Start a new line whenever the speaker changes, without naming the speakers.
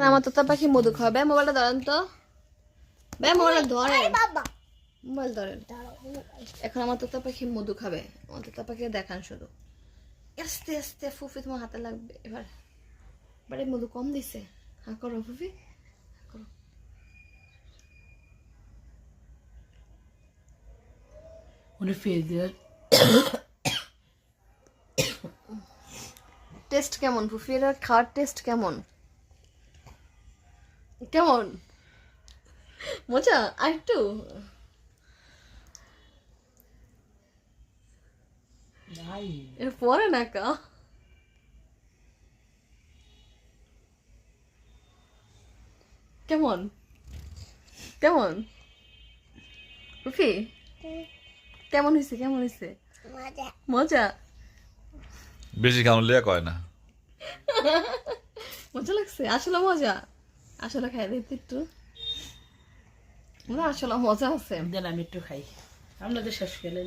আমার তোতা পাখি মধু খাবে। মোবাইলটা ধরেন তো, মোবাইলটা ধরেন, মোবাইল ধরেন। এখন আমার তোতা পাখি মধু খাবে। আমার তোতা পাখি দেখান শুধু, আস্তে আস্তে। ফুফি তোমার হাতে লাগবে এবার। এবারে মধু কম দিছে। হ্যাঁ করো ফুফি, করো। টেস্ট কেমন ফুফি? এর খাওয়ার টেস্ট কেমন? কেমন মজা? আর একটু পরে না কা। কেমন কেমন ফুফি? কেমন হয়েছে? কেমন হয়েছে? মজা।
বেশি খাওয়ানো লিয়া কয় না।
মজা লাগছে? আসলে মজা? আসলে খাই দিতে একটু, আসলে মজা আছে।
দেন আমি একটু খাই, আপনাদের শেষ করে